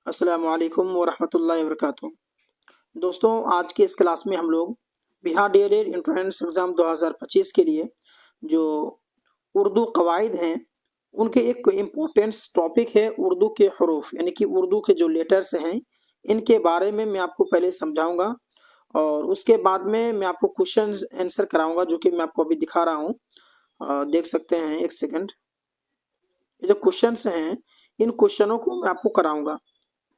अस्सलाम वालेकुम वरहमतुल्लाहि वबरकातुहू। दोस्तों, आज की इस क्लास में हम लोग बिहार डीएलएड एंट्रेंस एग्ज़ाम 2025 के लिए जो उर्दू कवायद हैं, उनके एक इम्पोर्टेंट टॉपिक है उर्दू के हरूफ, यानी कि उर्दू के जो लेटर्स हैं, इनके बारे में मैं आपको पहले समझाऊंगा और उसके बाद में मैं आपको क्वेश्चन आंसर कराऊंगा, जो कि मैं आपको अभी दिखा रहा हूँ। देख सकते हैं, एक सेकंड। ये जो क्वेश्चंस हैं, इन क्वेश्चनों को मैं आपको कराऊंगा,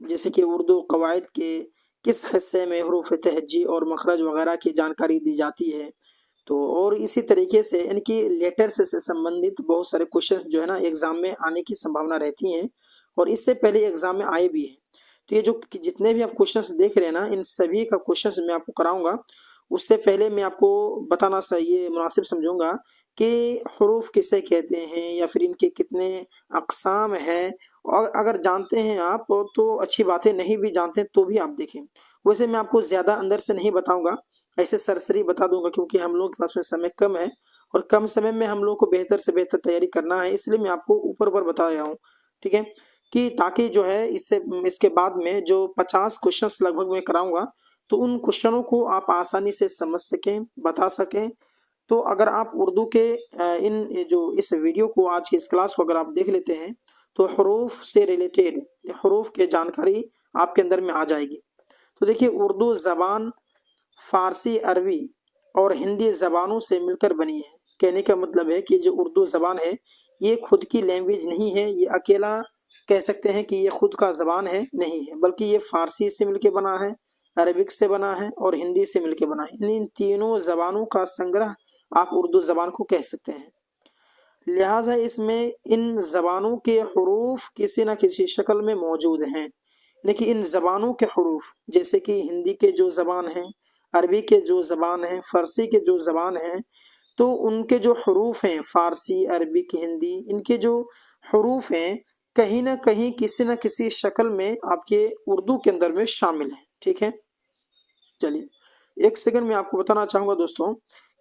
जैसे कि उर्दू कवायद के किस हिस्से में हरूफ तहज्जी और मखरज वगैरह की जानकारी दी जाती है। तो और इसी तरीके से इनकी लेटर्स से संबंधित बहुत सारे क्वेश्चंस जो है ना एग्जाम में आने की संभावना रहती हैं, और इससे पहले एग्जाम में आए भी हैं। तो ये जो जितने भी आप क्वेश्चंस देख रहे हैं ना, इन सभी का क्वेश्चंस मैं आपको कराऊंगा। उससे पहले मैं आपको बताना ये मुनासिब समझूंगा कि हरूफ किसे कहते हैं या फिर इनके कितने अक़साम हैं। और अगर जानते हैं आप तो अच्छी बात है, नहीं भी जानते तो भी आप देखें। वैसे मैं आपको ज़्यादा अंदर से नहीं बताऊंगा, ऐसे सरसरी बता दूंगा, क्योंकि हम लोगों के पास में समय कम है और कम समय में हम लोग को बेहतर से बेहतर तैयारी करना है, इसलिए मैं आपको ऊपर ऊपर बता रहा हूँ। ठीक है, कि ताकि जो है इसके बाद में जो 50 क्वेश्चंस लगभग मैं कराऊंगा, तो उन क्वेश्चनों को आप आसानी से समझ सकें, बता सकें। तो अगर आप उर्दू के इन जो इस वीडियो को, आज की इस क्लास को अगर आप देख लेते हैं, तो हरूफ से रिलेटेड हरूफ की जानकारी आपके अंदर में आ जाएगी। तो देखिए, उर्दू ज़बान फ़ारसी, अरबी और हिंदी ज़बानों से मिलकर बनी है। कहने का मतलब है कि जो उर्दू ज़बान है, ये खुद की लैंग्वेज नहीं है, ये अकेला कह सकते हैं कि ये खुद का ज़बान है नहीं है, बल्कि ये फ़ारसी से मिलके बना है, अरबिक से बना है और हिंदी से मिलके बना है। इन तीनों ज़बानों का संग्रह आप उर्दू ज़बान को कह सकते हैं। लिहाजा इसमें इन ज़बानों के हरूफ किसी न किसी शक्ल में मौजूद हैं। यानी कि इन ज़बानों के हरूफ, जैसे कि हिंदी के जो ज़बान हैं, अरबी के जो ज़बान हैं, फ़ारसी के जो ज़बान हैं, तो उनके जो हरूफ हैं, फ़ारसी, अरबिक, हिंदी, इनके जो हरूफ हैं, कहीं न कहीं किसी न किसी शक्ल में आपके उर्दू के अंदर में शामिल हैं। ठीक है, चलिए एक सेकंड में आपको बताना चाहूँगा दोस्तों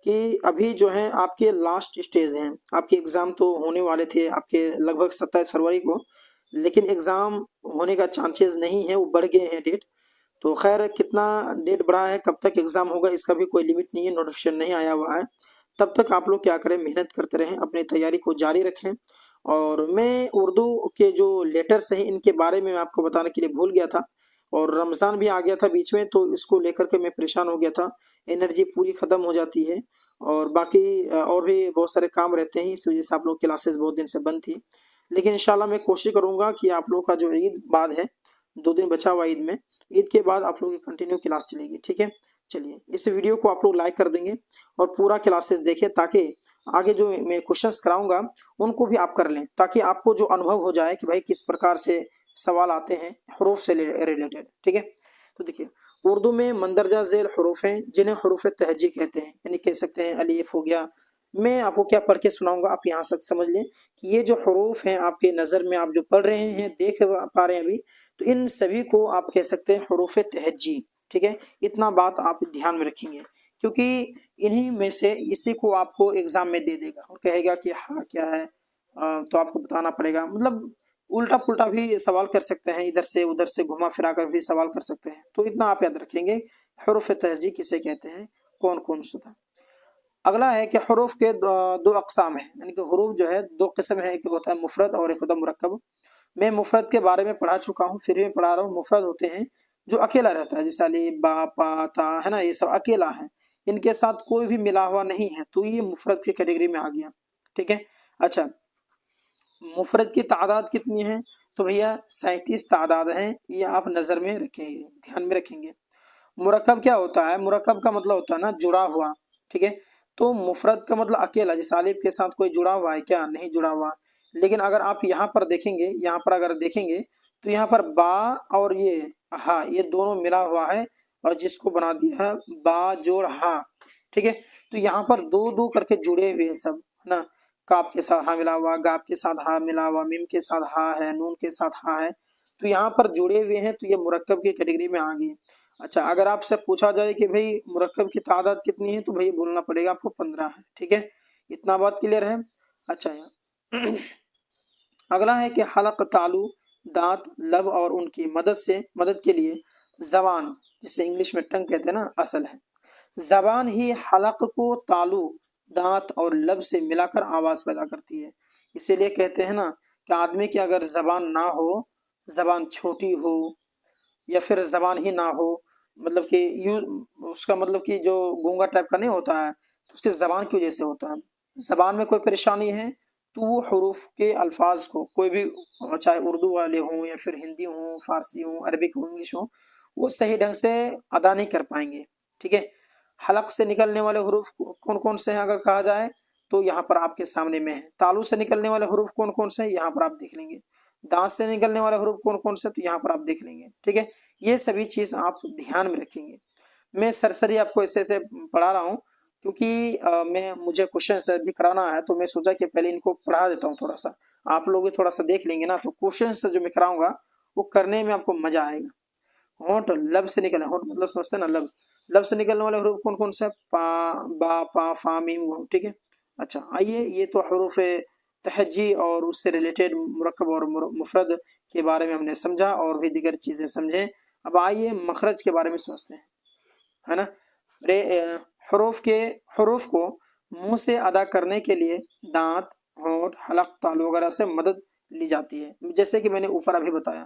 कि अभी जो है आपके लास्ट स्टेज हैं। आपके एग्ज़ाम तो होने वाले थे आपके लगभग 27 फरवरी को, लेकिन एग्ज़ाम होने का चांसेस नहीं है, वो बढ़ गए हैं डेट। तो खैर, कितना डेट बढ़ा है, कब तक एग्ज़ाम होगा, इसका भी कोई लिमिट नहीं है, नोटिफिकेशन नहीं आया हुआ है। तब तक आप लोग क्या करें, मेहनत करते रहें, अपनी तैयारी को जारी रखें। और मैं उर्दू के जो लेटर्स हैं, इनके बारे में आपको बताने के लिए भूल गया था, और रमज़ान भी आ गया था बीच में, तो इसको लेकर के मैं परेशान हो गया था। एनर्जी पूरी ख़त्म हो जाती है, और बाकी और भी बहुत सारे काम रहते हैं, इस वजह से आप लोग क्लासेस बहुत दिन से बंद थी। लेकिन इंशाल्लाह मैं कोशिश करूँगा कि आप लोग का जो ईद बाद है, 2 दिन बचा हुआ ईद में, ईद के बाद आप लोगों की कंटिन्यू क्लास चलेगी। ठीक है, चलिए इस वीडियो को आप लोग लाइक कर देंगे और पूरा क्लासेस देखें, ताकि आगे जो मैं क्वेश्चंस कराऊंगा उनको भी आप कर लें, ताकि आपको जो अनुभव हो जाए कि भाई किस प्रकार से सवाल आते हैं हरूफ से रिलेटेड। ठीक है, तो देखिए, उर्दू में मंदरजा झेल हरूफ हैं, जिन्हें हरूफ तहज्जी कहते हैं, यानी कह सकते हैं अलीफ हो गया। मैं आपको क्या पढ़ के सुनाऊंगा, आप यहाँ तक समझ लें कि ये जो हरूफ हैं आपके नज़र में, आप जो पढ़ रहे हैं, देख पा रहे हैं अभी, तो इन सभी को आप कह सकते हैं हरूफ तहज्जी। ठीक है, इतना बात आप ध्यान में रखेंगे, क्योंकि इन्हीं में से इसी को आपको एग्जाम में दे देगा और कहेगा कि हाँ क्या है, तो आपको बताना पड़ेगा। मतलब उल्टा पुल्टा भी सवाल कर सकते हैं, इधर से उधर से घुमा फिरा कर भी सवाल कर सकते हैं, तो इतना आप याद रखेंगे हरूफ तहज्जी किसे कहते हैं, कौन कौन सा। अगला है कि हरूफ के दो अक़साम हैं, यानी कि हरूफ जो है दो किस्म है, एक होता है मुफरद और एक होता है मुरक्कब। मैं मुफरद के बारे में पढ़ा चुका हूँ, फिर भी पढ़ा रहा हूँ। मुफरद होते हैं जो अकेला रहता है, जैसे अली, बा, पा, ता, है ना, ये सब अकेला है, इनके साथ कोई भी मिला हुआ नहीं है, तो ये मुफरद की कैटेगरी में आ गया। ठीक है, अच्छा, मुफरद की तादाद कितनी है, तो भैया 37 तादाद है, ये आप नज़र में रखेंगे, ध्यान में रखेंगे। मुरक्कब क्या होता है, मुरक्कब का मतलब होता है ना जुड़ा हुआ। ठीक है, तो मुफरद का मतलब अकेला, जैसे अलिफ के साथ कोई जुड़ा हुआ है क्या, नहीं जुड़ा हुआ। लेकिन अगर आप यहाँ पर देखेंगे, यहाँ पर अगर देखेंगे, तो यहाँ पर बा और ये हा, ये दोनों मिला हुआ है, और जिसको बना दिया है बा जोड़ हा। ठीक है, तो यहाँ पर दो दो करके जुड़े हुए हैं सब, है ना। काफ के साथ हा मिला हुआ, गाफ के साथ हा मिला हुआ, मीम के साथ हा है, नून के साथ हा है, तो यहाँ पर जुड़े हुए हैं, तो ये मुरक्कब की कैटेगरी में आ गई। अच्छा, अगर आपसे पूछा जाए कि भाई मुरक्कब की तादाद कितनी है, तो भाई बोलना पड़ेगा आपको 15 है। ठीक है, इतना बात क्लियर है। अच्छा, यहाँ अगला है कि हलक तालु दांत, लब और उनकी मदद के लिए जबान, जिसे इंग्लिश में टंग कहते हैं ना, असल है। जबान ही हलक को तालू, दांत और लब से मिलाकर आवाज पैदा करती है। इसीलिए कहते हैं ना कि आदमी की अगर जबान ना हो, जबान छोटी हो या फिर जबान ही ना हो, मतलब कि यू उसका मतलब कि जो गूंगा टाइप का नहीं होता है, तो उसके जबान की वजह से होता है। जबान में कोई परेशानी है तो वो हरूफ के अल्फाज को, कोई भी चाहे उर्दू वाले हों या फिर हिंदी हों, फारसी हों, अरबिक हो, इंग्लिश हो, वो सही ढंग से अदा नहीं कर पाएंगे। ठीक है। हलक से निकलने वाले हरूफ कौन कौन से हैं अगर कहा जाए तो यहाँ पर आपके सामने में है। तालू से निकलने वाले हरूफ कौन कौन से हैं यहाँ पर आप देख लेंगे। दांत से निकलने वाले हरूफ कौन कौन से, तो यहाँ पर आप देख लेंगे। ठीक है। ये सभी चीज आप ध्यान में रखेंगे। मैं सरसरी आपको ऐसे ऐसे पढ़ा रहा हूँ क्योंकि मैं मुझे क्वेश्चन भी कराना है, तो मैं सोचा कि पहले इनको पढ़ा देता हूँ थोड़ा सा, आप लोग भी थोड़ा सा देख लेंगे ना, तो क्वेश्चन जो मैं कराऊंगा वो करने में आपको मजा आएगा। होंठ, लब से निकलने, होंठ मतलब समझते हैं ना, लब, लब से निकलने वाले हरूफ कौन कौन से, पा, बा, पा, फा, मीम, वाव। ठीक है। अच्छा आइए, ये तो हरूफ तहज्जी और उससे रिलेटेड मुरक्कब और मुफरद के बारे में हमने समझा और भी दीगर चीजें समझें। अब आइए मखरज के बारे में समझते हैं, है ना। रे हरूफ को मुंह से अदा करने के लिए दांत, होंठ, हलक, तालु वगैरह से मदद ली जाती है। जैसे कि मैंने ऊपर अभी बताया,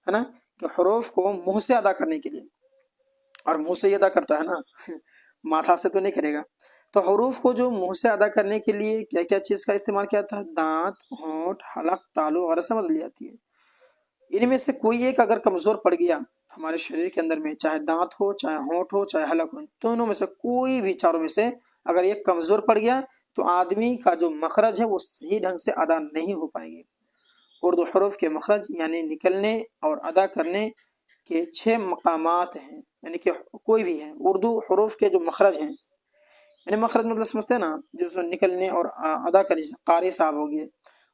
है ना, कि हरूफ को मुंह से अदा करने के लिए, और मुंह से ही अदा करता है ना माथा से तो नहीं करेगा। तो हरूफ को जो मुंह से अदा करने के लिए क्या क्या चीज का इस्तेमाल किया था, दांत, होंठ, हलक, तालु वगैरह से मदद ली जाती है। इनमें से कोई एक अगर कमजोर पड़ गया हमारे शरीर के अंदर में, चाहे दांत हो, चाहे होंठ हो, चाहे हलक हो, दोनों में से कोई भी चारों में से अगर एक कमजोर पड़ गया तो आदमी का जो मखरज है वो सही ढंग से अदा नहीं हो पाएगी। उर्दू हरूफ के मखरज यानी निकलने और अदा करने के 6 मकामात हैं, यानी कि कोई भी है उर्दू हरूफ के जो मखरज हैं, यानी मखरज मतलब समझते हैं ना, जो निकलने और अदा करने, कारी साहब हो गए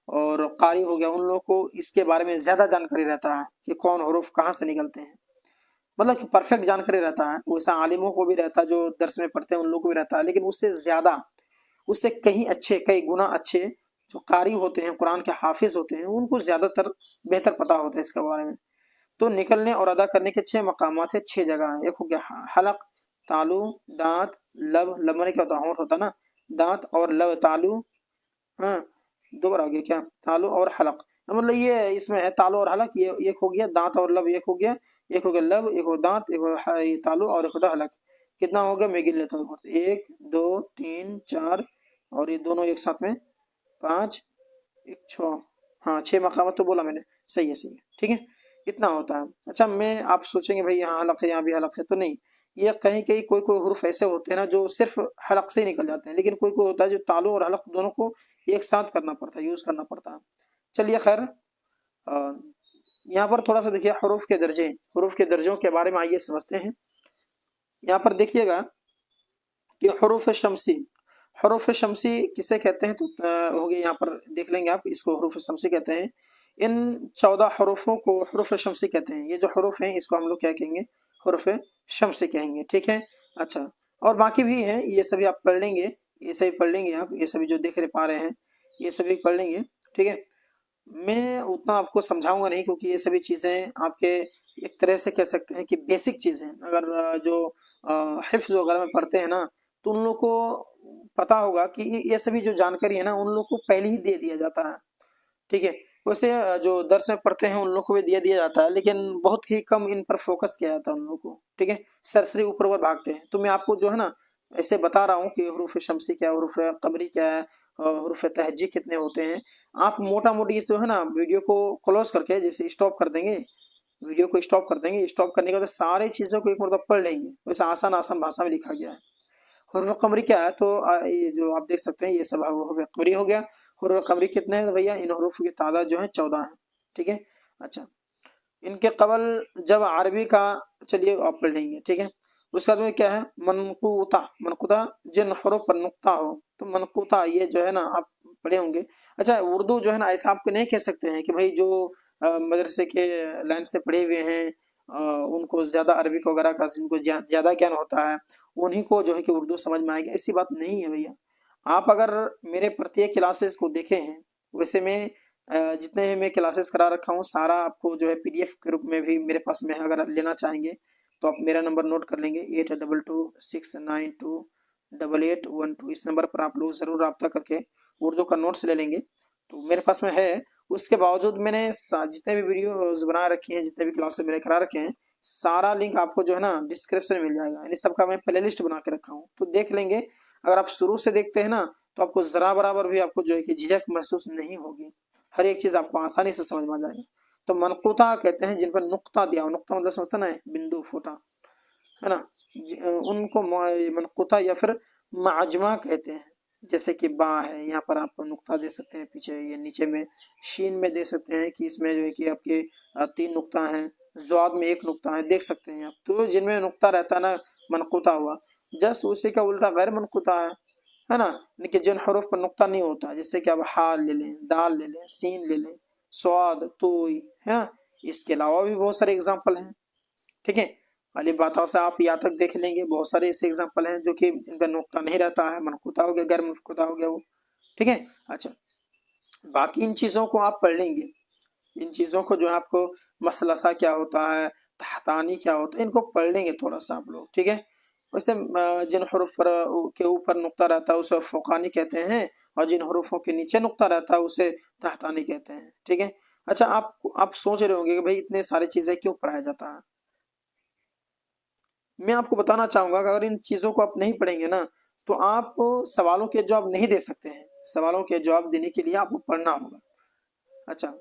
और कारी हो गया, उन लोगों को इसके बारे में ज्यादा जानकारी रहता है कि कौन हरूफ कहाँ से निकलते हैं, मतलब कि परफेक्ट जानकारी रहता है। वैसा आलिमों को भी रहता है, जो दर्स में पढ़ते हैं उन लोगों को भी रहता है, लेकिन उससे ज्यादा, उससे कहीं अच्छे, कई गुना अच्छे जो कारी होते हैं, कुरान के हाफिज होते हैं, उनको ज्यादातर बेहतर पता होता है इसके बारे में। तो निकलने और अदा करने के 6 मकामात है, 6 जगह है। एक हो गया हलक, तालु, दांत, लब, लब माने क्या होता है, होंठ होता है ना, दांत और लब, तालु, हाँ, दो बार आ गया क्या, तालु और हलक, मतलब ये इसमें है तालु और हलक, ये एक हो गया, दांत और लब एक हो गया, एक हो गया लब, एक हो दांत, एक हो ये तालु और एक होता हलक। कितना हो गया, मैं गिन लेता हूँ, 1 2 3 4 और ये दोनों एक साथ में 5, 1 6, हाँ 6 मकामत तो बोला मैंने, सही है, सही है, ठीक है, इतना होता है। अच्छा, मैं आप सोचेंगे भाई यहाँ हलक है, यहाँ भी हलक है, तो नहीं, ये कहीं कहीं कोई कोई हरूफ ऐसे होते हैं ना जो सिर्फ हलक से ही निकल जाते हैं, लेकिन कोई कोई होता है जो तालु और हलक दोनों को एक साथ करना पड़ता है, यूज करना पड़ता है। चलिए खैर, यहाँ पर थोड़ा सा देखिए हरूफ के दर्जे, हरूफ के दर्जों के बारे में आइए समझते हैं। यहाँ पर देखिएगा कि हरूफ शमसी, हरूफ शमसी किसे कहते हैं, तो हो गया, यहाँ पर देख लेंगे आप, इसको हरूफ शमसी कहते हैं। इन 14 हरूफों को हरूफ शमसी कहते हैं। ये जो हरूफ हैं इसको हम लोग क्या कहेंगे, हरूफ शमसी कहेंगे, ठीक है। अच्छा, और बाकी भी हैं, ये सभी आप पढ़ लेंगे, ये सभी पढ़ लेंगे आप, ये सभी जो देख रहे पा रहे हैं ये सभी पढ़ लेंगे, ठीक है। मैं उतना आपको समझाऊंगा नहीं, क्योंकि ये सभी चीज़ें आपके एक तरह से कह सकते हैं कि बेसिक चीज़ें, अगर जो हिफ्ज वगैरह में पढ़ते हैं ना, तो उन लोग को पता होगा कि ये सभी जो जानकारी है ना उन लोग को पहले ही दे दिया जाता है, ठीक है। वैसे जो दर्स में पढ़ते हैं उन लोग को भी दिया दिया जाता है, लेकिन बहुत ही कम इन पर फोकस किया जाता है उन लोग को, ठीक है। सरसरी ऊपर ऊपर भागते हैं। तो मैं आपको जो है ना ऐसे बता रहा हूँ कि हरूफ शमसी क्या है, हरूफ कमरी क्या है, हरूफ तहज्जी कितने होते हैं। आप मोटा मोटी जो है ना वीडियो को क्लोज करके जैसे स्टॉप कर देंगे, वीडियो को स्टॉप कर देंगे, स्टॉप करने के बाद सारी चीज़ों को एक मतलब पढ़ लेंगे। वैसे आसान आसान भाषा में लिखा गया है। हरूफ कमरी क्या है, तो ये जो आप देख सकते हैं ये सब हरूफ कमरी हो गया। हरूफ कमरी कितने हैं, तो भैया इन हरूफ की तादाद जो है 14 है, ठीक है। अच्छा, इनके कबल जब अरबी का, चलिए आप पढ़ लेंगे, ठीक है। उसके बाद में क्या है, मनकूता, मनकूता जिन हरूफ पर नुक्ता हो, तो मनकूता ये जो है ना आप पढ़े होंगे। अच्छा, उर्दू जो है ना ऐसा आपको नहीं कह सकते हैं कि भाई जो मदरसे के लाइन से पढ़े हुए हैं उनको ज्यादा अरबिक वगैरह का जिनको ज्यादा ज्ञान होता है उन्हीं को जो है कि उर्दू समझ में आएगी, ऐसी बात नहीं है भैया। आप अगर मेरे प्रत्येक क्लासेस को देखे हैं, वैसे मैं जितने भी मैं क्लासेस करा रखा हूँ सारा आपको जो है पीडीएफ के रूप में भी मेरे पास में है। अगर आप लेना चाहेंगे तो आप मेरा नंबर नोट कर लेंगे 8226928812। इस नंबर पर आप लोग ज़रूर रब्ता करके उर्दू का नोट्स ले लेंगे। तो मेरे पास में है। उसके बावजूद मैंने जितने भी वीडियोस बना रखे हैं, जितने भी क्लासेस मैंने करा रखे हैं, सारा लिंक आपको जो है ना डिस्क्रिप्शन में मिल जाएगा। यानी सबका मैं प्ले लिस्ट बना के रखा हूँ, तो देख लेंगे। अगर आप शुरू से देखते हैं ना तो आपको ज़रा बराबर भी आपको जो है कि झिझक महसूस नहीं होगी। हर एक चीज़ आपको आसानी से समझ में आ जाएगा। तो मनक़ूता कहते हैं जिन पर नुक्ता दिया हो, नुक्ता मतलब समझते ना, बिंदु फूटा, है ना, उनको मनक़ूता या फिर माजमा कहते हैं। जैसे कि बा है, यहाँ पर आप नुक्ता दे सकते हैं पीछे, ये नीचे में शीन में दे सकते हैं कि इसमें जो है कि आपके 3 नुक्ता हैं, ज़्वाद में 1 नुक्ता है, देख सकते हैं आप। तो जिनमें नुक्ता रहता है ना, मनक़ूता हुआ। जस्ट उसी का उल्टा गैर मनक़ूता है ना, लेकिन जिन हरूफ पर नुक्ता नहीं होता, जैसे कि आप हाल ले लें, दाल ले लें, सीन ले लें, स्वाद, तोई, है ना। इसके अलावा भी बहुत सारे एग्जाम्पल हैं, ठीक है। अलिफ बाता से आप या तक देख लेंगे, बहुत सारे ऐसे एग्जाम्पल हैं जो कि जिनका नुक्ता नहीं रहता है, मनक़ूता हो गया, गैर मनक़ूता हो गया वो, ठीक है। अच्छा, बाकी इन चीज़ों को आप पढ़ लेंगे। इन चीज़ों को जो है आपको मसलसा क्या होता है, तहतानी क्या होता है, इनको पढ़ लेंगे थोड़ा सा आप लोग, ठीक है। वैसे जिन हरूफ पर के ऊपर नुक्ता रहता है उसे फ़ौक़ानी कहते हैं, और जिन हरूफों के नीचे नुक्ता रहता है उसे तहतानी कहते हैं, ठीक है। अच्छा, आप सोच रहे होंगे कि भाई इतने सारी चीज़ें क्यों पढ़ाया जाता है। मैं आपको बताना चाहूँगा कि अगर इन चीज़ों को आप नहीं पढ़ेंगे ना तो आप सवालों के जवाब नहीं दे सकते हैं। सवालों के जवाब देने के लिए आपको पढ़ना होगा। अच्छा,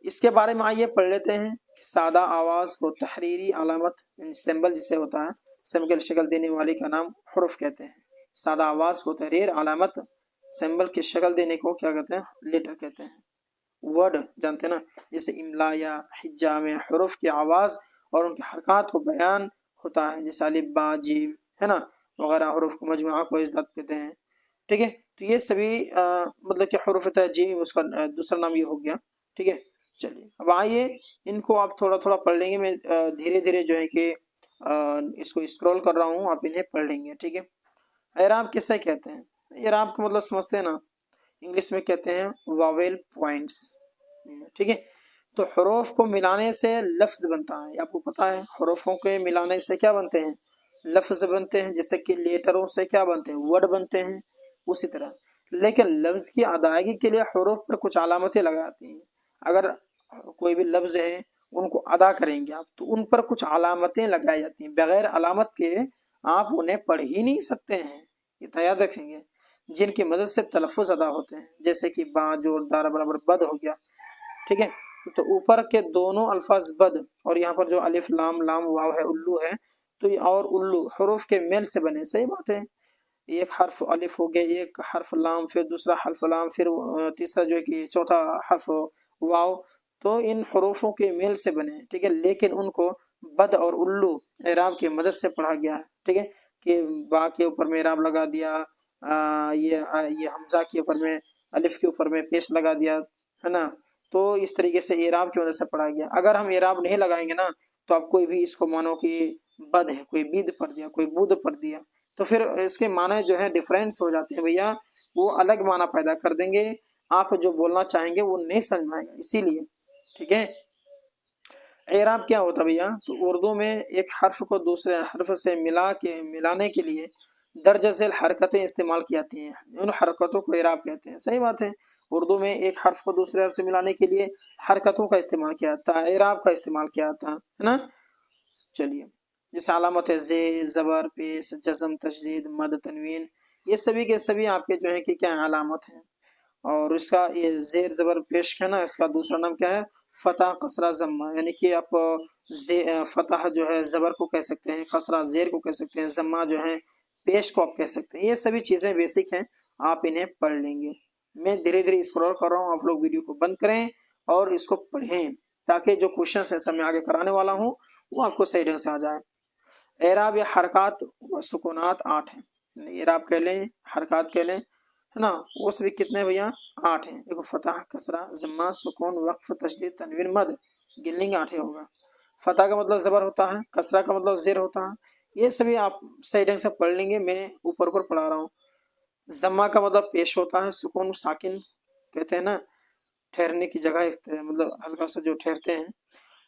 इसके बारे में आइए पढ़ लेते हैं। सादा आवाज़ को तहरीरी अलामत सिंबल जिसे होता है, सिंबल की शक्ल देने वाले का नाम हुरूफ कहते हैं। सादा आवाज़ को तहरीर अलामत सिंबल की शक्ल देने को क्या कहते हैं, लेटर कहते हैं। वर्ड जानते हैं ना, जैसे इमला या हिज्जा में हुरूफ की आवाज़ और उनके हरकत को बयान होता है, जैसे अलिफ बा जीम, है ना, वगैरह हुरूफ को मजमुआ को इज़्ज़त कहते हैं, ठीक है। तो ये सभी मतलब कि हुरूफ तहजीम, उसका दूसरा नाम ये हो गया, ठीक है। चलिए अब आइए इनको आप थोड़ा थोड़ा पढ़ लेंगे। मैं धीरे धीरे जो है कि इसको स्क्रॉल कर रहा हूँ, आप इन्हें पढ़ लेंगे, ठीक है। एराब किसे कहते हैं? एराब का मतलब समझते हैं ना, इंग्लिश में कहते हैं वावेल पॉइंट्स, ठीक है। तो हरूफ को मिलाने से लफ्ज बनता है, आपको पता है हरूफों के मिलाने से क्या बनते हैं, लफ्ज बनते हैं। जैसे कि लेटरों से क्या बनते हैं, वर्ड बनते हैं, उसी तरह। लेकिन लफ्ज की अदायगी के लिए हरूफ पर कुछ अलामतें लगाती हैं। अगर कोई भी लफ्ज है उनको अदा करेंगे आप तो उन पर कुछ अलामतें लगाई जाती हैं, बगैर अलामत के आप उन्हें पढ़ ही नहीं सकते हैं। ये तो याद रखेंगे, जिनकी मदद से तलफ़ुज़ अदा होते हैं, जैसे कि बा जोर दार बराबर बद हो गया, ठीक है। तो ऊपर के दोनों अल्फाज बद और यहाँ पर जो अलिफ लाम लाम वाव है, उल्लू है, तो ये और उल्लू हरूफ के मेल से बने, सही बात है। एक हर्फ अलिफ हो गया, एक हर्फ लाम, फिर दूसरा हर्फ लाम, फिर तीसरा जो है कि चौथा हर्फ वाव, तो इन हरूफों के मेल से बने, ठीक है। लेकिन उनको बद और उल्लू एराब की मदद से पढ़ा गया है, ठीक है। कि बा के ऊपर में एराब लगा दिया, ये हमजा के ऊपर में अलिफ के ऊपर में पेश लगा दिया, है ना। तो इस तरीके से एराब की मदद से पढ़ा गया। अगर हम एराब नहीं लगाएंगे ना तो आप कोई भी इसको मानो कि बद है, कोई बिद पढ़ दिया, कोई बुद पढ़ दिया, तो फिर इसके माने जो है डिफरेंस हो जाते हैं भैया, वो अलग माना पैदा कर देंगे, आप जो बोलना चाहेंगे वो नहीं समझ में आएगा, इसीलिए, ठीक है। एराब क्या होता है भैया, तो उर्दू में एक हर्फ को दूसरे हर्फ से मिलाने के लिए दर्ज झेल हरकतें इस्तेमाल की जाती हैं, उन हरकतों को एराब कहते हैं। सही बात है, उर्दू में एक हर्फ को दूसरे हर्फ से मिलाने के लिए हरकतों का इस्तेमाल किया जाता है, एराब का इस्तेमाल किया जाता है ना। चलिए, जैसे अलामत है जे ज़बर पेश जज़म तशदीद मद तनवीन, ये सभी के सभी आपके जो है कि क्या अलामत हैं। और इसका ये जेर ज़बर पेश है ना, इसका दूसरा नाम क्या है, फ़तह कसरा ज़म्मा, यानी कि आप फ़तह जो है ज़बर को कह सकते हैं, कसरा ज़ेर को कह सकते हैं, ज़म्मा जो है पेश को आप कह सकते हैं। ये सभी चीज़ें बेसिक हैं, आप इन्हें पढ़ लेंगे। मैं धीरे धीरे स्क्रॉल कर रहा हूँ, आप लोग वीडियो को बंद करें और इसको पढ़ें, ताकि जो क्वेश्चन है सब मैं आगे कराने वाला हूँ वो आपको सही ढंग से आ जाए। एराब या हरकत व सुकूनात 8 हैं। एराब कह लें, हरकत कह लें, है ना, वो सभी कितने भैया, 8 हैं। देखो फतह कसरा ज़म्मा सुकून वक्फ तशदीद तनवीन मद, गिन लेंगे 8 ही होगा। फतह का मतलब ज़बर होता है, कसरा का मतलब ज़ेर होता है, ये सभी आप सही ढंग से पढ़ लेंगे, मैं ऊपर ऊपर पढ़ा रहा हूँ। ज़म्मा का मतलब पेश होता है, सुकून साकिन कहते हैं ना, ठहरने की जगह मतलब हल्का सा जो ठहरते हैं।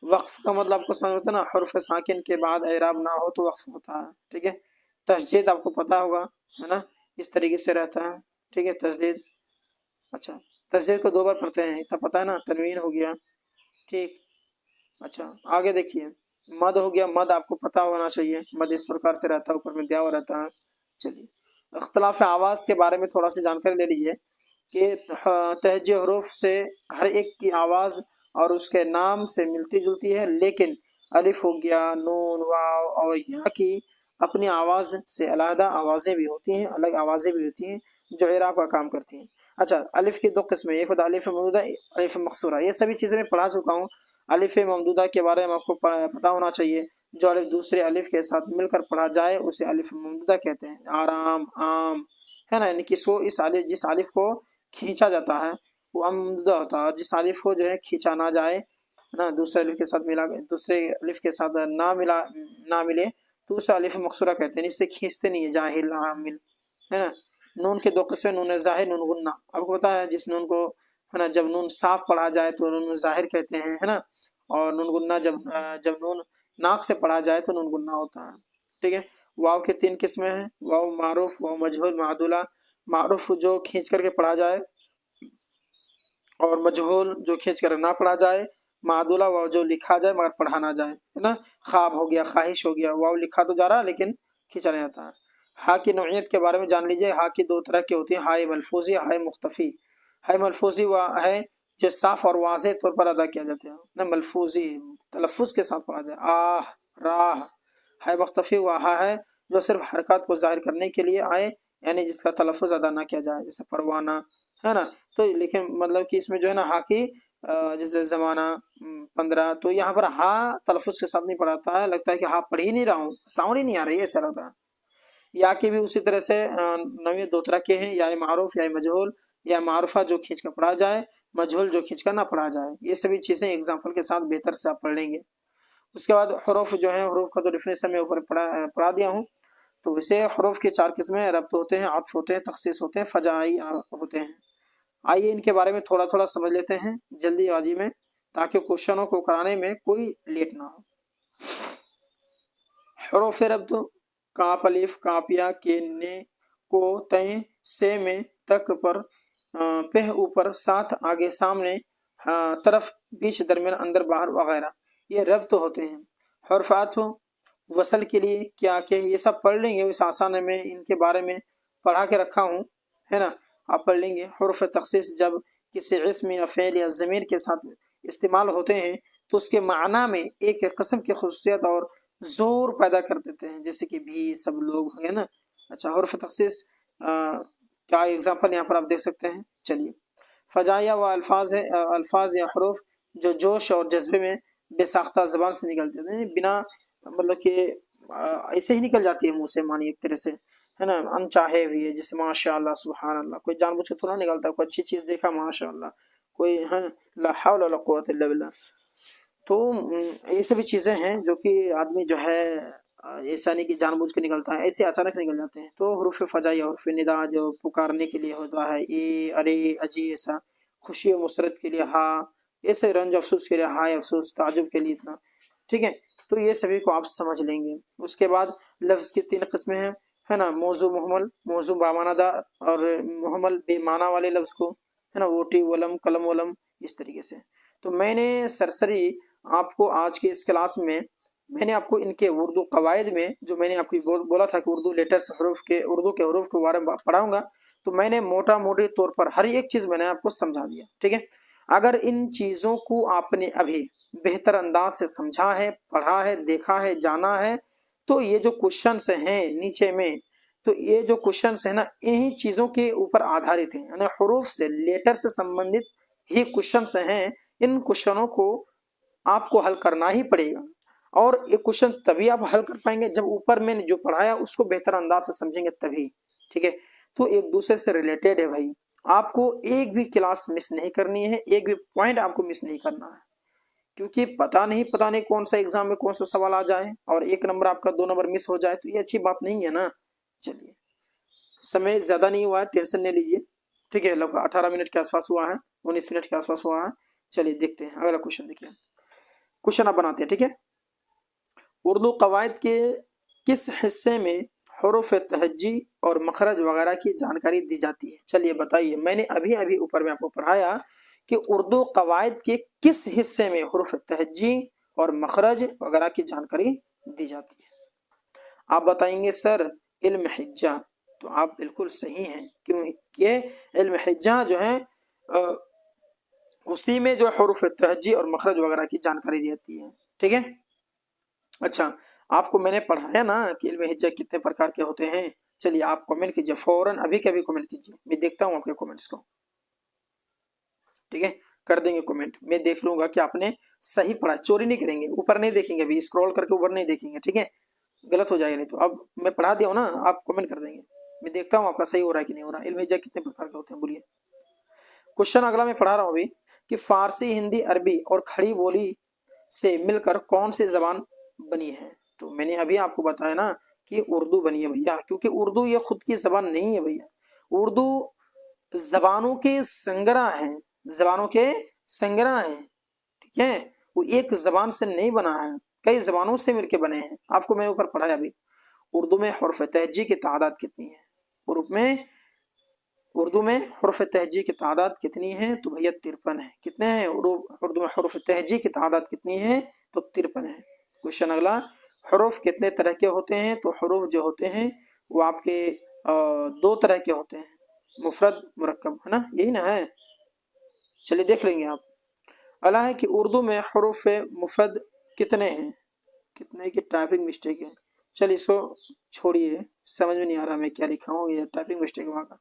वक्फ का मतलब आपको समझ होता है ना, हर्फ साकिन के बाद एराब ना हो तो वक्फ होता है, ठीक है। तस्दीद आपको पता होगा, है ना, इस तरीके से रहता है, ठीक है, तस्दीद। अच्छा, तस्दीद को 2 बार पढ़ते हैं, इतना पता है ना, तनवीन हो गया, ठीक। अच्छा, आगे देखिए, मद हो गया, मद आपको पता होना चाहिए, मद इस प्रकार से रहता है, ऊपर में दिया हुआ रहता है। चलिए, इख्तिलाफ आवाज़ के बारे में थोड़ा सी जानकारी ले लीजिए कि तहजी हरूफ से हर एक की आवाज़ और उसके नाम से मिलती जुलती है, लेकिन अलिफ हो गया, नून, वाव और यहाँ की अपनी आवाज़ से अलहदा आवाज़ें भी होती हैं, अलग आवाज़ें भी होती हैं जो इराब का काम करती हैं। अच्छा, अलिफ की 2 किस्में, एक होता है अलिफ ममदूदा, अलिफ मकसूरा। ये सभी चीज़ें मैं पढ़ा चुका हूँ। अलिफ ममदूदा के बारे में आपको पता होना चाहिए। जो अलिफ दूसरे अलिफ के साथ मिलकर पढ़ा जाए उसे अलिफ ममदूदा कहते हैं। आराम, आम, है ना, यानी कि सो इस अलिफ, जिस अलिफ को खींचा जाता है वो ममदूदा होता है, और जिस अलिफ को जो है खींचा ना जाए, है ना, दूसरे अलिफ के साथ मिला, दूसरे अलिफ के साथ ना मिले तो उसे अलिफ मकसूरा कहते हैं। इससे खींचते नहीं है, जाहिल, आमिल, है ना। नून के 2 किस्में, नून ज़ाहिर, नून गुन्ना। आपको पता है जिस नून को, है ना, जब नून साफ पढ़ा जाए तो नून ज़ाहिर कहते हैं, है ना, और नून गुन्ना जब नून नाक से पढ़ा जाए तो नून गुन्ना होता है, ठीक है। वाव के 3 किस्में हैं, वाव मारूफ, वाव मजहूल, मादुला। मारूफ जो खींच करके पढ़ा जाए, और मजहूल जो खींच कर ना पढ़ा जाए, मादुला वाव जो लिखा जाए मगर पढ़ा ना जाए, है ना। ख्वाब हो गया, ख्वाहिश हो गया, वाव लिखा तो जा रहा है लेकिन खींचा नहीं जाता है। हा की नौइयत के बारे में जान लीजिए। हा की 2 तरह की होती है, हाय मलफूजी, हाय मुख्तफ़ी। हाय मलफूजी वह है जो साफ और वाज़ेह तौर पर अदा किया जाता है ना, मलफूजी तलफ़ुज़ के साथ पढ़ा जाए, आह, राह। हाय मुख्तफ़ी वह हा है जो सिर्फ हरकत को जाहिर करने के लिए आए, यानी जिसका तलफ़ुज़ अदा ना किया जाए, जैसे परवाना, है ना। तो लेकिन मतलब कि इसमें जो है ना हा की जैसे ज़माना, 15, तो यहाँ पर हा तलफ़ुज़ के साथ नहीं पढ़ाता है, लगता है कि हा पढ़ ही नहीं रहा हूँ, साउंड ही नहीं आ रही है, ऐसा लगता है। या के भी उसी तरह से नौइयत 2 तरह के हैं, या मारूफ या मजहूल, या मारूफा जो खींच कर पढ़ा जाए, मजहूल जो खींच कर ना पढ़ा जाए। ये सभी चीज़ें एग्जाम्पल के साथ बेहतर से आप पढ़ लेंगे। उसके बाद हरूफ जो है, हरूफ का तो डिफिनेशन मैं ऊपर पढ़ा दिया हूँ। तो वैसे हरूफ के 4 किस्में, रब्त होते हैं, आत्फ होते हैं, तखसीस होते हैं, फजाई होते हैं। आइए इनके बारे में थोड़ा थोड़ा समझ लेते हैं जल्दीबाजी में, ताकि क्वेश्चनों को कराने में कोई लेट ना हो। हरूफ रब्त, काफ, अलिफ, काफिया, के, ने, को, तय, से, में, तक, पर, पेह, ऊपर, साथ, आगे, सामने, तरफ, बीच, दरमियान, अंदर, बाहर वगैरह, ये रब्त होते हैं। हरफात वसल के लिए क्या क्या, ये सब पढ़ लेंगे, इस आसान में इनके बारे में पढ़ा के रखा हूँ, है ना, आप पढ़ लेंगे। हरफ तखसीस जब किसी इस्म या फ़ेल या ज़मीर के साथ इस्तेमाल होते हैं तो उसके माना में एक किस्म की खसूसियत और जोर पैदा कर देते हैं, जैसे कि भी, सब लोग, है ना। अच्छा, हरफ तखसीस क्या एग्जांपल यहाँ पर आप देख सकते हैं। चलिए, फजाया व अल्फाज है, अल्फाज या हरूफ जो जोश और जज्बे में बेसाख्ता ज़बान से निकलते हैं, बिना मतलब कि ऐसे ही निकल जाती है मुंह से, मानिए एक तरह से, है ना, अनचाहे हुई है, जैसे माशाअल्लाह, सुभान अल्लाह, कोई जानबूझ के थोड़ा निकलता है, कोई अच्छी चीज़ देखा माशाअल्लाह, कोई है ना, ला हौला वला कुव्वता इल्ला बिल्लाह। तो ये सभी चीज़ें हैं जो कि आदमी जो है ऐसा नहीं कि जानबूझ के निकलता है, ऐसे अचानक निकल जाते हैं। तो हरूफ फजाई और फिर निदा जो पुकारने के लिए होता है, ए, अरे, अजी, ऐसा, खुशी और मुसरत के लिए हा, ऐसे रंज अफसोस के लिए हाय अफसोस, ताजुब के लिए इतना, ठीक है। तो ये सभी को आप समझ लेंगे। उसके बाद लफ्ज़ की 3 किस्में हैं, है ना, मौजू मुहमल, मौजू बामानादार, और मुहमल बेमाना वाले लफ्ज़ को, है ना, वोटी, वलम, कलम, वलम, इस तरीके से। तो मैंने सरसरी आपको आज के इस क्लास में मैंने आपको इनके उर्दू कवायद में, जो मैंने आपको बोला था कि उर्दू लेटर्स हरूफ के, उर्दू के हरूफ के बारे में पढ़ाऊंगा, तो मैंने मोटा मोटे तौर पर हर एक चीज़ मैंने आपको समझा दिया, ठीक है। अगर इन चीज़ों को आपने अभी बेहतर अंदाज से समझा है, पढ़ा है, देखा है, जाना है, तो ये जो क्वेश्चंस हैं नीचे में, तो ये जो क्वेश्चंस है ना, इन्हीं चीज़ों के ऊपर आधारित हैं, यानी हरूफ से, लेटर से संबंधित ही क्वेश्चंस हैं। इन क्वेश्चनों को आपको हल करना ही पड़ेगा, और ये क्वेश्चन तभी आप हल कर पाएंगे जब ऊपर मैंने जो पढ़ाया उसको बेहतर अंदाज से समझेंगे तभी, ठीक है। तो एक दूसरे से रिलेटेड है भाई, आपको एक भी क्लास मिस नहीं करनी है, एक भी पॉइंट आपको मिस नहीं करना है, क्योंकि पता नहीं कौन सा एग्जाम में कौन सा सवाल आ जाए और 1 नंबर आपका 2 नंबर मिस हो जाए, तो ये अच्छी बात नहीं है ना। चलिए, समय ज्यादा नहीं हुआ है, टेंशन नहीं लीजिए। ठीक है, लगभग 18 मिनट के आसपास हुआ है, 19 मिनट के आसपास हुआ है। चलिए देखते हैं अगला क्वेश्चन। देखिए क्वेश्चन आप बनाते हैं, ठीक है। उर्दू कवायद के किस हिस्से में हरूफ तहज्जी और मखरज वगैरह की जानकारी दी जाती है? चलिए बताइए। मैंने अभी अभी ऊपर में आपको पढ़ाया कि उर्दू कवायद के किस हिस्से में हरूफ तहज्जी और मखरज वगैरह की जानकारी दी जाती है। आप बताएंगे सर इल्म हिज्जा, तो आप बिल्कुल सही हैं, क्योंकि इल्म हिज्जा जो है उसी में जो हरूफ तहज्जी और मखरज वगैरह की जानकारी दी जाती है, ठीक है। अच्छा, आपको मैंने पढ़ाया ना कि इल्म हिज्जा कितने प्रकार के होते हैं। चलिए आप कमेंट कीजिए, फौरन अभी के अभी कमेंट कीजिए, मैं देखता हूँ आपके कमेंट्स को, ठीक है। कर देंगे कमेंट, मैं देख लूंगा कि आपने सही पढ़ा, चोरी नहीं करेंगे, ऊपर नहीं देखेंगे, अभी स्क्रॉल करके ऊपर नहीं देखेंगे, ठीक है, गलत हो जाएगा नहीं तो। अब मैं पढ़ा दिया हूँ ना, आप कमेंट कर देंगे, मैं देखता हूँ आपका सही हो रहा है कि नहीं हो रहा। इल्म हिज्जा कितने प्रकार के होते हैं बोलिए। क्वेश्चन अगला मैं पढ़ा रहा हूँ अभी कि फारसी, हिंदी, अरबी और खड़ी बोली से मिलकर कौन सी जबान बनी है। तो मैंने अभी आपको बताया ना कि उर्दू बनी है भैया, क्योंकि उर्दू ये खुद की जबान नहीं है भैया। उर्दू जबानों के संग्रह है, जबानों के संग्रह है, ठीक है। वो एक जबान से नहीं बना है, कई जबानों से मिलके बने हैं। आपको मैंने ऊपर पढ़ाया अभी। उर्दू में हुर्फ तहज्जी की तादाद कितनी है? उर्दू में हुर्फ तहज्जी की तादाद कितनी है? तो भैया 53 है। कितने हैं उर्दू में हुर्फ तहज्जी की तादाद कितनी है? तो 53 है। क्वेश्चन अगला, हरूफ कितने तरह के होते हैं? तो हरूफ जो होते हैं वो आपके दो तरह के होते हैं, मुफरद मुरक्कब, है ना, यही ना है। चलिए देख लेंगे आप। अला है कि उर्दू में हरूफ मुफरद कितने हैं? कितने की टाइपिंग मिस्टेक है। चलिए इसको छोड़िए, समझ में नहीं आ रहा मैं क्या लिखा हूँ, ये टाइपिंग मिस्टेक वहाँ का।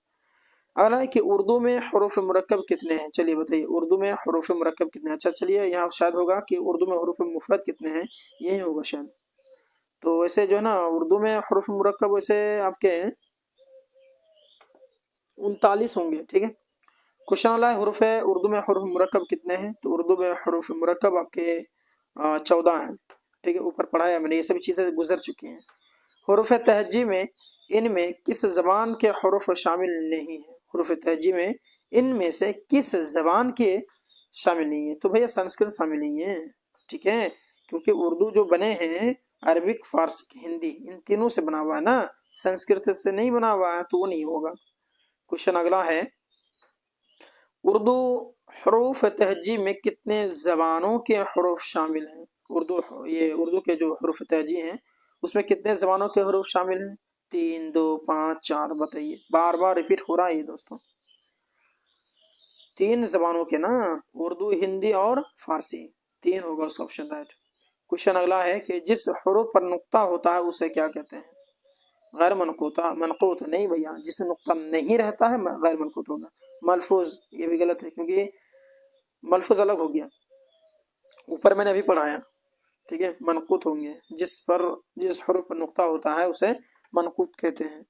अगला है कि उर्दू में हरूफ मुरक्कब कितने हैं? चलिए बताइए उर्दू में हरूफ मुरक्कब कितने हैं। अच्छा चलिए यहाँ शायद होगा कि उर्दू में हरूफ मुफरद कितने हैं, यही होगा शायद। तो वैसे जो है ना उर्दू में हरूफ मुरक्कब वैसे आपके 39 होंगे, ठीक है। क्वेश्चन वाला है हरूफ है उर्दू में हरूफ मुरक्कब कितने हैं? तो उर्दू में हरूफ मुरक्कब आपके 14 हैं, ठीक है। ऊपर पढ़ाया मैंने, ये सभी चीज़ें गुजर चुकी हैं। हरूफ तहज्जी में इनमें किस जबान के हरूफ शामिल नहीं है? हरूफ तहज्जी में इनमें से किस जबान के शामिल नहीं है? तो भैया संस्कृत शामिल नहीं है, ठीक है, क्योंकि उर्दू जो बने हैं अरबिक, फारसी, हिंदी, इन तीनों से बना हुआ है ना, संस्कृत से नहीं बना हुआ है, तो वो नहीं होगा। क्वेश्चन अगला है, उर्दू हरूफ तहज्जी में कितने जबानों के हरूफ शामिल हैं? उर्दू के जो हरूफ तहज्जी हैं उसमें कितने जबानों के हरूफ शामिल हैं? 3, 2, 5, 4, बताइए। बार बार रिपीट हो रहा है ये दोस्तों, 3 जबानों के ना, उर्दू, हिंदी और फारसी, 3 होगा उसका ऑप्शन राइट। क्वेश्चन अगला है कि जिस हरूफ पर नुक्ता होता है उसे क्या कहते हैं? गैर मनकूता, मनकूत नहीं भैया, जिसमें नुक्ता नहीं रहता है गैर मनकूत होगा। मलफूज, ये भी गलत है क्योंकि मलफूज अलग हो गया, ऊपर मैंने अभी पढ़ाया, ठीक है। मनकूत होंगे, जिस हरूफ पर नुक्ता होता है उसे मनकूत कहते हैं।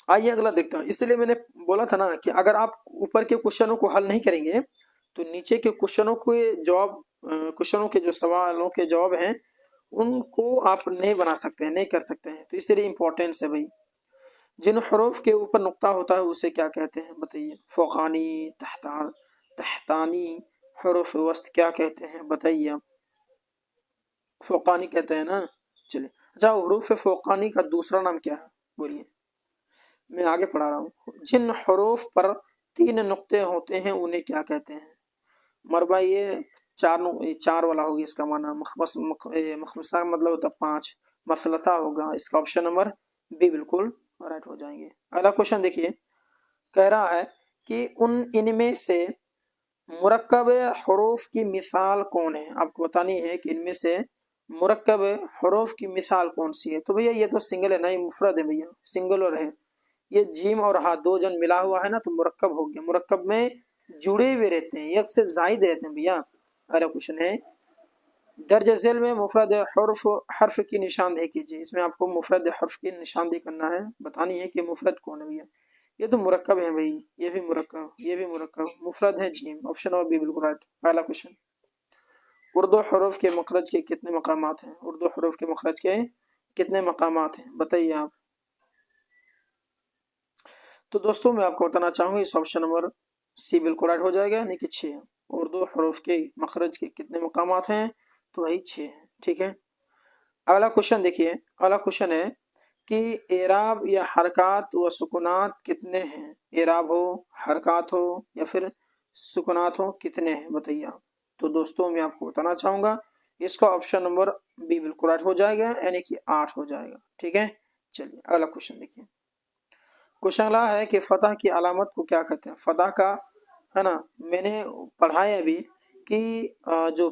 आइए अगला देखते हैं। इसलिए मैंने बोला था ना कि अगर आप ऊपर के क्वेश्चनों को हल नहीं करेंगे तो नीचे के क्वेश्चनों के जवाब, क्वेश्चनों के जो सवालों के जवाब हैं उनको आप नहीं बना सकते हैं, नहीं कर सकते हैं। तो इसलिए इम्पोर्टेंस है भाई। जिन हरूफ के ऊपर नुक्ता होता है उसे क्या कहते हैं? बताइए। फ़ौक़ानी, तहतानी, हरूफ वस्त क्या कहते हैं? बताइए आप। फ़ौक़ानी कहते हैं ना। चलिए अच्छा, हरूफ फ़ौक़ानी का दूसरा नाम क्या है बोलिए। मैं आगे पढ़ा रहा हूँ। जिन हरूफ पर 3 नुक्ते होते हैं उन्हें क्या कहते हैं? मरबा ये 4 वाला हो गया, इसका माना मखमसा मतलब होता 5, मसलसा होगा, इसका ऑप्शन नंबर बी बिल्कुल राइट हो जाएंगे। अगला क्वेश्चन देखिए, कह रहा है कि इनमें से मुरक्कब हरूफ की मिसाल कौन है? आपको बतानी है कि इनमें से मुरक्कब हरूफ की मिसाल कौन सी है। तो भैया ये तो सिंगल है ना, ये मुफरद है भैया, सिंगुलर है। ये जीम और हा 2 जन मिला हुआ है ना तो मुरक्कब हो गया। मुरक्कब में जुड़े हुए रहते हैं, एक से जायद रहते हैं भैया। अगला क्वेश्चन है, दर्ज झेल में मुफरद हर्फ की निशानदेही कीजिए। इसमें आपको मुफरद हर्फ की निशानदेही करना है, बतानी है कि मुफरद कौन है भैया। ये तो मुरक्कब है भाई, ये भी मुरक्कब, ये भी मुरक्कब, मुफरद है जीम, ऑप्शन नंबर बी बिल्कुल राइट। पहला क्वेश्चन, उर्दू हरूफ के मखरज के कितने मकामात हैं? उर्दू हरूफ के मखरज के कितने मकामात हैं बताइए आप। तो दोस्तों मैं आपको बताना चाहूँगा इस ऑप्शन नंबर सी बिल्कुल राइट हो जाएगा, यानी कि 6। उर्दू हरूफ के मखरज के कितने मकामात हैं, तो वही 6 हैं। ठीक है, अगला क्वेश्चन देखिए। अगला क्वेश्चन है कि एराब या हरकत व सुकुनात कितने हैं। एराब हो, हरकत हो या फिर सुकुनात हो, कितने हैं बताइए आप। तो दोस्तों मैं आपको बताना चाहूँगा इसका ऑप्शन नंबर बी बिल्कुल राइट हो जाएगा, यानी कि 8 हो जाएगा। ठीक है, चलिए अगला क्वेश्चन देखिए। क्वेश्चन अगला है कि फतह की अलामत को क्या कहते हैं। फतह का, है ना, मैंने पढ़ा है अभी कि जो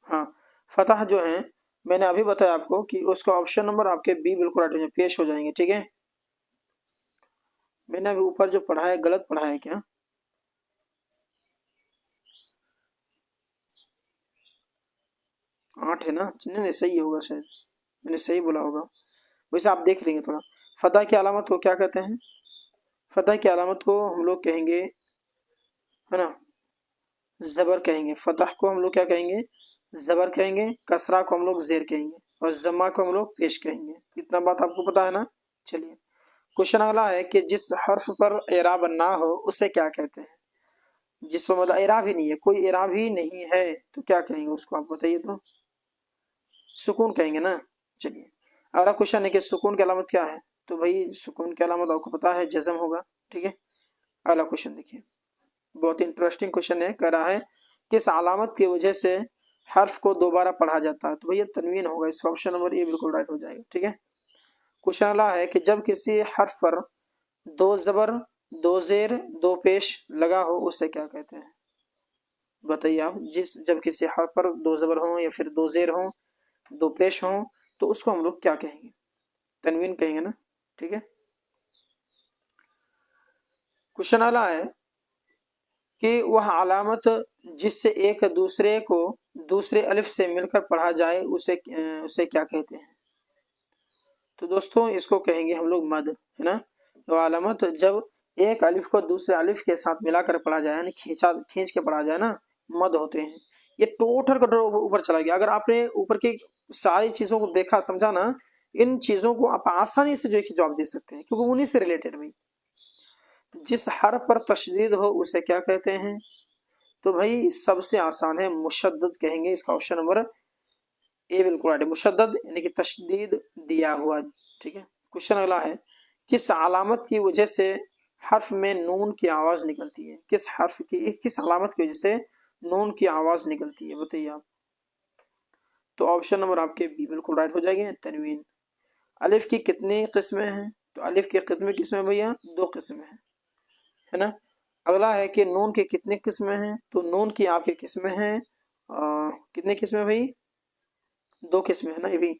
हाँ, फतह जो है मैंने अभी बताया आपको कि उसका ऑप्शन नंबर आपके बी बिल्कुल राइट हो जाएंगे, पेश हो जाएंगे। ठीक है, मैंने अभी ऊपर जो पढ़ा है गलत पढ़ा है क्या। 8 है ना, नहीं नहीं सही होगा, शायद मैंने सही बोला होगा, वैसे आप देख लेंगे थोड़ा। फतह की अलामत को क्या कहते हैं। फतह की अलामत को हम लोग कहेंगे, है ना, जबर कहेंगे। फतह को हम लोग क्या कहेंगे, जबर कहेंगे। कसरा को हम लोग जेर कहेंगे और जमा को हम लोग पेश कहेंगे। इतना बात आपको पता है ना। चलिए क्वेश्चन अगला है कि जिस हर्फ पर एराब ना हो उसे क्या कहते हैं। जिस पर मतलब एराब ही नहीं है, कोई एराब ही नहीं है, तो क्या कहेंगे उसको आप बताइए। तो सुकून कहेंगे ना। चलिए अगला क्वेश्चन है कि सुकून की अलामत क्या है। तो भाई सुकून की अलामत आपको पता है जज़म होगा। ठीक है, अगला क्वेश्चन देखिए, बहुत इंटरेस्टिंग क्वेश्चन है। कह रहा है किस अलामत की वजह से हर्फ को दोबारा पढ़ा जाता है। तो भैया तनवीन होगा, इसका ऑप्शन नंबर ए बिल्कुल राइट हो जाएगा। ठीक है, क्वेश्चन अगला है कि जब किसी हर्फ पर दो जबर, दो जेर, दो पेश लगा हो उसे क्या कहते हैं। बताइए आप। जब किसी हर्फ पर दो जबर हो या फिर दो जेर हो, दो पेश हो, तो उसको हम लोग क्या कहेंगे, तनवीन कहेंगे ना। ठीक है, क्वेश्चन अगला है कि वह अलामत जिससे एक दूसरे को दूसरे अलिफ से मिलकर पढ़ा जाए उसे क्या कहते हैं। तो दोस्तों इसको कहेंगे हम लोग मद, है ना। तो अलामत जब एक अलिफ को दूसरे अलिफ के साथ मिलाकर पढ़ा जाए, यानी खींच के पढ़ा जाए ना, मद होते हैं। ये टोटल का ऊपर चला गया। अगर आपने ऊपर की सारी चीजों को देखा समझा ना, इन चीजों को आप आसानी से जो है कि जवाब दे सकते हैं, क्योंकि उन्हीं से रिलेटेड भाई। जिस हर्फ पर तशदीद हो उसे क्या कहते हैं। तो भाई सबसे आसान है, मुशद्दद कहेंगे। इसका ऑप्शन नंबर ए बिल्कुल राइट है, मुशद्दद यानी कि तशदीद दिया हुआ। ठीक है, क्वेश्चन अगला है किस अलामत की वजह से हर्फ में नून की आवाज निकलती है। किस अलामत की वजह से नून की आवाज निकलती है बताइए आप। तो ऑप्शन नंबर आपके बी बिल्कुल राइट हो जाएंगे, तनवीन। अलिफ की कितनी किस्में हैं। तो अलिफ की कितनी किस्में भैया, दो किस्में हैं, है ना। अगला है कि नून की कितनी किस्में हैं। तो नून की आपकी किस्में हैं कितनी किस्में भाई, दो किस्में है ना ये भी।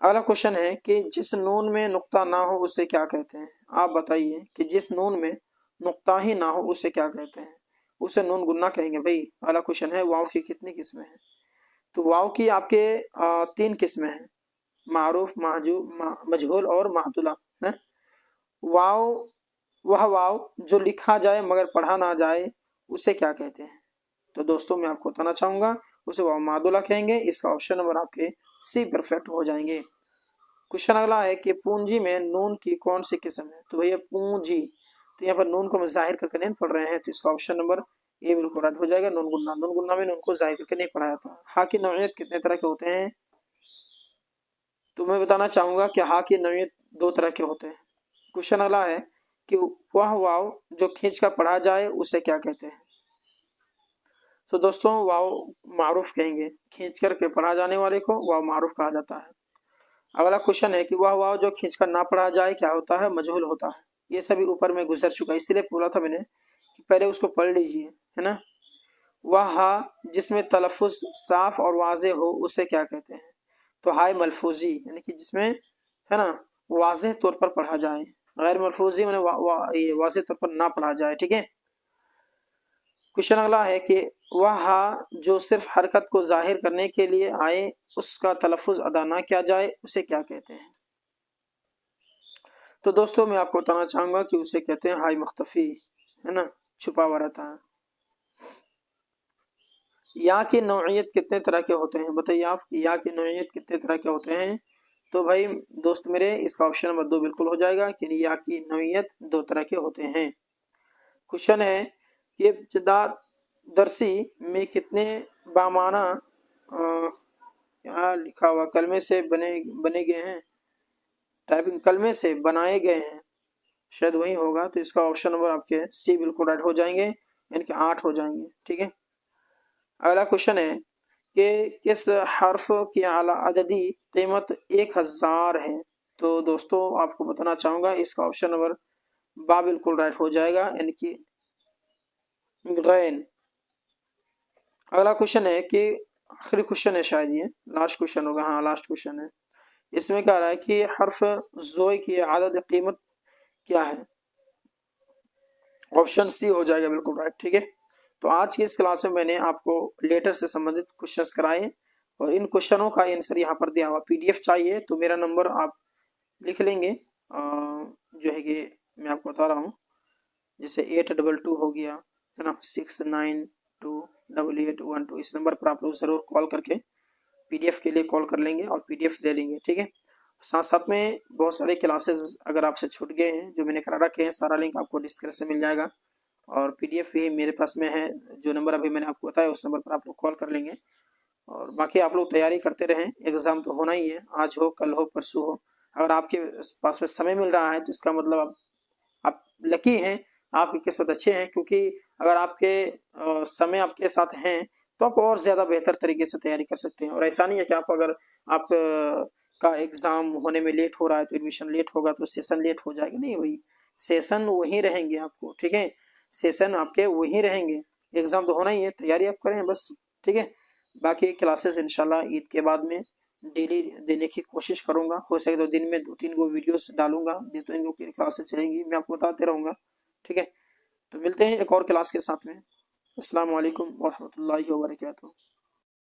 अगला क्वेश्चन है कि जिस नून में नुक्ता ना हो उसे क्या कहते हैं। आप बताइए कि जिस नून में नुक्ता ही ना हो उसे क्या कहते हैं। उसे नून गुन्ना कहेंगे भाई। अगला क्वेश्चन है वाव की कितनी किस्में हैं। तो वाव की आपके तीन किस्में हैं, मारूफ, मजहूल और माहदुला, है। वाव, वह वाव जो लिखा जाए मगर पढ़ा ना जाए उसे क्या कहते हैं। तो दोस्तों मैं आपको बताना चाहूंगा उसे वाव मादुला कहेंगे। इसका ऑप्शन नंबर आपके सी परफेक्ट हो जाएंगे। क्वेश्चन अगला है कि पूंजी में नून की कौन सी किस्म है। तो भैया पूंजी, तो यहाँ पर नून को हम जाहिर करके नहीं पढ़ रहे हैं, तो इसका ऑप्शन नंबर ए बिल्कुल राइट हो जाएगा, नून गुन्ना। नून गुन्ना में नून को जाहिर करके नहीं पढ़ाया था। हाँ की नौयत कितने तरह के होते हैं। तो मैं बताना चाहूंगा कि हाँ की नौयत दो तरह के होते हैं। क्वेश्चन अगला है कि वह वाव जो खींच कर पढ़ा जाए उसे क्या कहते हैं। तो दोस्तों वाव मारूफ कहेंगे, खींच कर के पढ़ा जाने वाले को वाव मारूफ कहा जाता है। अगला क्वेश्चन है कि वह वाव जो खींच कर ना पढ़ा जाए क्या होता है, मजहूल होता है। ये सभी ऊपर में गुजर चुका है, इसीलिए बोला था मैंने कि पहले उसको पढ़ लीजिए, है ना। वह हा जिसमें तलफ़ुज़ साफ और वाजे हो उसे क्या कहते हैं। तो हाय मलफूजी यानी कि जिसमें, है ना, वाजे तौर पर पढ़ा जाए। गैर मलफूजी मैंने ये वाजे तौर पर ना पढ़ा जाए। ठीक है, क्वेश्चन अगला है कि वह हा जो सिर्फ हरकत को जाहिर करने के लिए आए उसका तलफ़ुज़ अदा ना किया जाए उसे क्या कहते हैं। तो दोस्तों मैं आपको बताना चाहूंगा कि उसे कहते हैं हाय मुख्तफी, है ना, छुपा हुआ रहता है। या की नौइयत कितने तरह के होते हैं बताइए आप। या की नौइयत कितने तरह के होते हैं। तो भाई दोस्त मेरे, इसका ऑप्शन नंबर 2 बिल्कुल हो जाएगा कि या की नौइयत दो तरह के होते हैं। क्वेश्चन है कि इब्तिदा दरसी में कितने बामाना क्या लिखा हुआ, कलमे से बने बने गए हैं, टाइपिंग कलमे से बनाए गए हैं, शायद वही होगा। तो इसका ऑप्शन नंबर आपके सी बिल्कुल राइट हो जाएंगे, यानी कि 8 हो जाएंगे। ठीक है, अगला क्वेश्चन है कि किस हर्फ की आला अददी कीमत 1000 है। तो दोस्तों आपको बताना चाहूँगा, इसका ऑप्शन नंबर बा बिल्कुल राइट हो जाएगा, यानी कि गैन। अगला क्वेश्चन है कि आखिरी क्वेश्चन है, शायद ये लास्ट क्वेश्चन होगा, हाँ लास्ट क्वेश्चन है। इसमें कह रहा है कि हर्फ जोई की आदद कीमत क्या है। ऑप्शन सी हो जाएगा बिल्कुल राइट। ठीक है, तो आज की इस क्लास में मैंने आपको लेटर से संबंधित क्वेश्चंस कराए और इन क्वेश्चनों का आंसर यहाँ पर दिया हुआ। पीडीएफ चाहिए तो मेरा नंबर आप लिख लेंगे, जो है कि मैं आपको बता रहा हूँ, जैसे 822 हो गया है ना, 6928812। इस नंबर पर आप लोग ज़रूर कॉल करके पीडीएफ के लिए कॉल कर लेंगे और पीडीएफ ले लेंगे। ठीक है, साथ साथ में बहुत सारे क्लासेस अगर आपसे छूट गए हैं जो मैंने करा रखे हैं, सारा लिंक आपको डिस्क्रिप्शन में मिल जाएगा और पीडीएफ भी मेरे पास में है। जो नंबर अभी मैंने आपको बताया उस नंबर पर आप लोग कॉल कर लेंगे और बाकी आप लोग तैयारी करते रहें। एग्ज़ाम तो होना ही है, आज हो कल हो परसों हो। अगर आपके पास में समय मिल रहा है तो इसका मतलब आप लकी हैं, आपकी किस्मत अच्छे हैं, क्योंकि अगर आपके समय आपके साथ हैं तो आप और ज़्यादा बेहतर तरीके से तैयारी कर सकते हैं। और ऐसा नहीं है कि आप का एग्ज़ाम होने में लेट हो रहा है तो एडमिशन लेट होगा तो सेशन लेट हो जाएगा, नहीं, वही सेशन वहीं रहेंगे आपको। ठीक है, सेशन आपके वहीं रहेंगे, एग्ज़ाम तो होना ही है, तैयारी आप करें बस। ठीक है, बाकी क्लासेस इंशाल्लाह ईद के बाद में डेली देने की कोशिश करूंगा, हो सके तो दिन में 2-3 गो वीडियोस डालूंगा, 2-3 गो की क्लासेस चलेंगी, मैं आपको बताते रहूँगा। ठीक है, तो मिलते हैं एक और क्लास के साथ में। अस्सलाम वालेकुम वरहमतुल्लाहि वबरकातुहू।